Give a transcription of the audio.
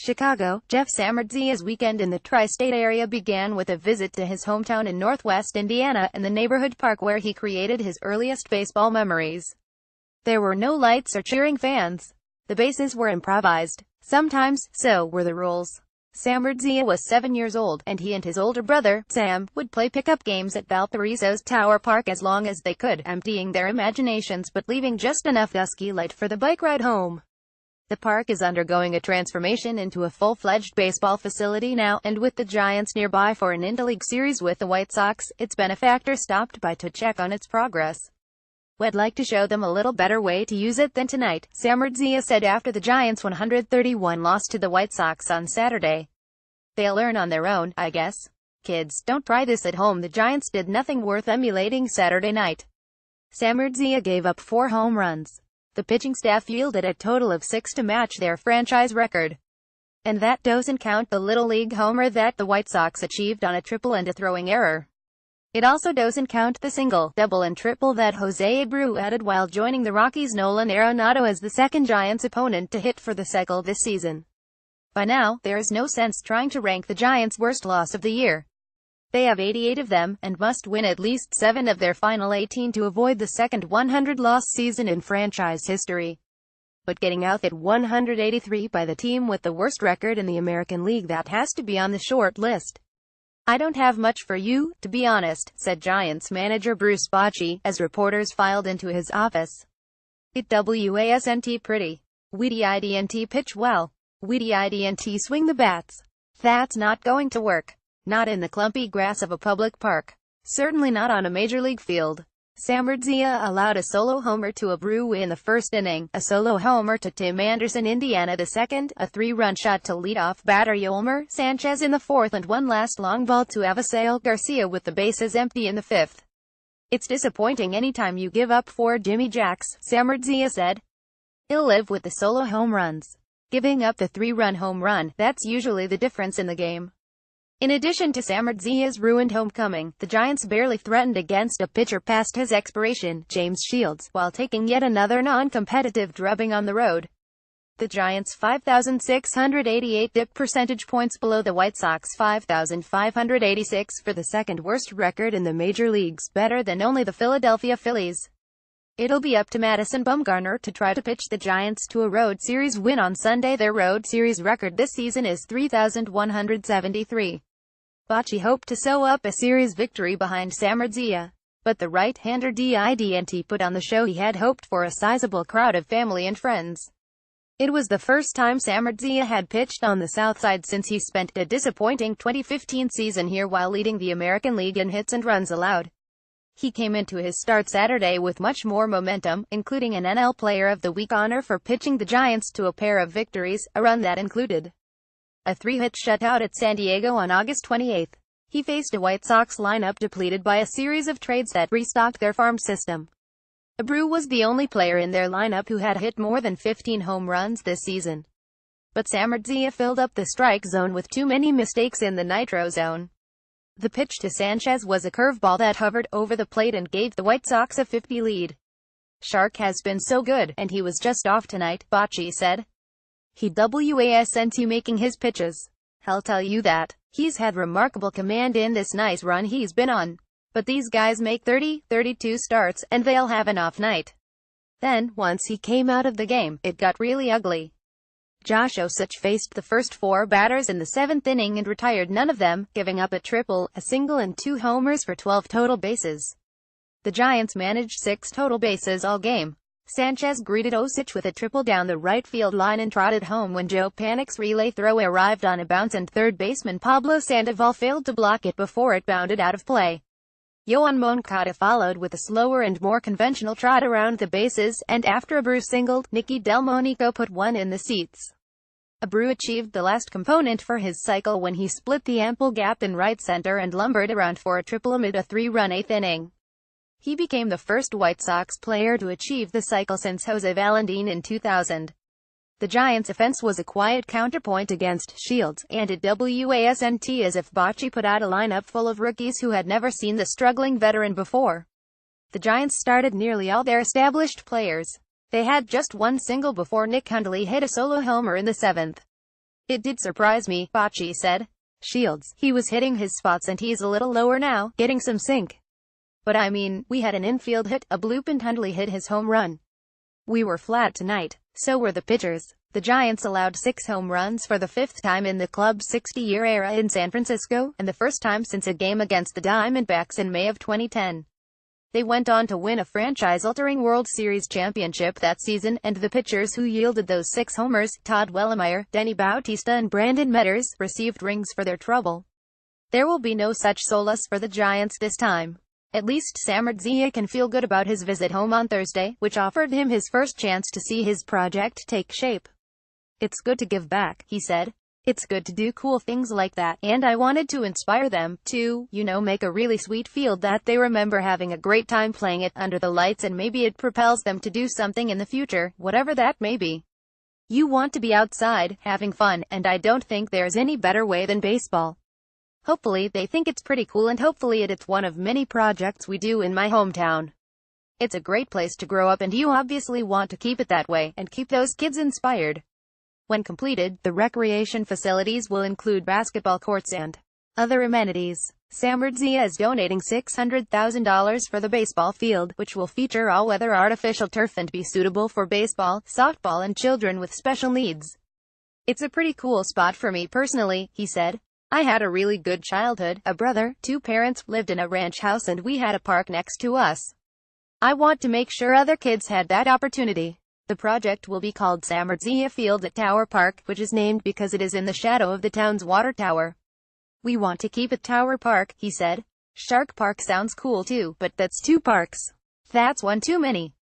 Chicago. Jeff Samardzija's weekend in the Tri-State area began with a visit to his hometown in northwest Indiana and the neighborhood park where he created his earliest baseball memories. There were no lights or cheering fans. The bases were improvised. Sometimes, so were the rules. Samardzija was 7 years old, and he and his older brother, Sam, would play pickup games at Valparaiso's Tower Park as long as they could, emptying their imaginations but leaving just enough dusky light for the bike ride home. The park is undergoing a transformation into a full-fledged baseball facility now, and with the Giants nearby for an interleague series with the White Sox, its benefactor stopped by to check on its progress. "We'd like to show them a little better way to use it than tonight," Samardzija said after the Giants' 131 loss to the White Sox on Saturday. "They'll learn on their own, I guess. Kids, don't try this at home." The Giants did nothing worth emulating Saturday night. Samardzija gave up 4 home runs. The pitching staff yielded a total of 6 to match their franchise record. And that doesn't count the Little League homer that the White Sox achieved on a triple and a throwing error. It also doesn't count the single, double and triple that Jose Abreu added while joining the Rockies' Nolan Arenado as the second Giants opponent to hit for the cycle this season. By now, there is no sense trying to rank the Giants' worst loss of the year. They have 88 of them, and must win at least 7 of their final 18 to avoid the second 100-loss season in franchise history. But getting out at 183 by the team with the worst record in the American League, that has to be on the short list. "I don't have much for you, to be honest," said Giants manager Bruce Bochy, as reporters filed into his office. "It wasn't pretty. We didn't pitch well. We didn't swing the bats. That's not going to work. Not in the clumpy grass of a public park. Certainly not on a major league field." Samardzija allowed a solo homer to Abreu in the first inning, a solo homer to Tim Anderson Indiana the second, a 3-run shot to leadoff batter Yolmer Sanchez in the fourth, and one last long ball to Avisail Garcia with the bases empty in the fifth. "It's disappointing anytime you give up 4 Jimmy Jacks," Samardzija said. "He'll live with the solo home runs. Giving up the 3-run home run, that's usually the difference in the game." In addition to Samardzija's ruined homecoming, the Giants barely threatened against a pitcher past his expiration, James Shields, while taking yet another non-competitive drubbing on the road. The Giants' 5,688 dip percentage points below the White Sox 5,586 for the second-worst record in the major leagues, better than only the Philadelphia Phillies. It'll be up to Madison Bumgarner to try to pitch the Giants to a road series win on Sunday. Their road series record this season is 3,173. Bochy hoped to sew up a series victory behind Samardzija, but the right-hander didn't put on the show he had hoped for a sizable crowd of family and friends. It was the first time Samardzija had pitched on the South Side since he spent a disappointing 2015 season here while leading the American League in hits and runs allowed. He came into his start Saturday with much more momentum, including an NL Player of the Week honor for pitching the Giants to a pair of victories, a run that included a 3-hit shutout at San Diego on August 28. He faced a White Sox lineup depleted by a series of trades that restocked their farm system. Abreu was the only player in their lineup who had hit more than 15 home runs this season. But Samardzija filled up the strike zone with too many mistakes in the nitro zone. The pitch to Sanchez was a curveball that hovered over the plate and gave the White Sox a 50 lead. "Shark has been so good, and he was just off tonight," Bochy said. "He wasn't making his pitches. I'll tell you that. He's had remarkable command in this nice run he's been on. But these guys make 30, 32 starts, and they'll have an off night." Then, once he came out of the game, it got really ugly. Josh Osich faced the first 4 batters in the 7th inning and retired none of them, giving up a triple, a single and 2 homers for 12 total bases. The Giants managed 6 total bases all game. Sanchez greeted Osich with a triple down the right field line and trotted home when Joe Panik's relay throw arrived on a bounce and third baseman Pablo Sandoval failed to block it before it bounded out of play. Yoan Moncada followed with a slower and more conventional trot around the bases, and after Abreu singled, Nicky Delmonico put one in the seats. Abreu achieved the last component for his cycle when he split the ample gap in right center and lumbered around for a triple amid a 3-run 8th inning. He became the first White Sox player to achieve the cycle since Jose Valentin in 2000. The Giants' offense was a quiet counterpoint against Shields, and it wasn't as if Bochy put out a lineup full of rookies who had never seen the struggling veteran before. The Giants started nearly all their established players. They had just one single before Nick Hundley hit a solo homer in the 7th. It did surprise me, Bocce said. Shields, he was hitting his spots and he's a little lower now, getting some sink. But I mean, we had an infield hit, a bloop and Hundley hit his home run. We were flat tonight. So were the pitchers. The Giants allowed 6 home runs for the 5th time in the club's 60-year era in San Francisco, and the first time since a game against the Diamondbacks in May of 2010. They went on to win a franchise-altering World Series championship that season, and the pitchers who yielded those 6 homers, Todd Wellemeyer, Denny Bautista and Brandon Metters, received rings for their trouble. There will be no such solace for the Giants this time. At least Samardzija can feel good about his visit home on Thursday, which offered him his first chance to see his project take shape. It's good to give back, he said. It's good to do cool things like that, and I wanted to inspire them to, make a really sweet field that they remember having a great time playing it under the lights, and maybe it propels them to do something in the future, whatever that may be. You want to be outside, having fun, and I don't think there's any better way than baseball. Hopefully they think it's pretty cool, and hopefully it's one of many projects we do in my hometown. It's a great place to grow up, and you obviously want to keep it that way, and keep those kids inspired. When completed, the recreation facilities will include basketball courts and other amenities. Samardzija is donating $600,000 for the baseball field, which will feature all-weather artificial turf and be suitable for baseball, softball and children with special needs. It's a pretty cool spot for me personally, he said. I had a really good childhood, a brother, 2 parents, lived in a ranch house, and we had a park next to us. I want to make sure other kids had that opportunity. The project will be called Samardzija Field at Tower Park, which is named because it is in the shadow of the town's water tower. We want to keep it Tower Park, he said. Shark Park sounds cool too, but that's 2 parks. That's one too many.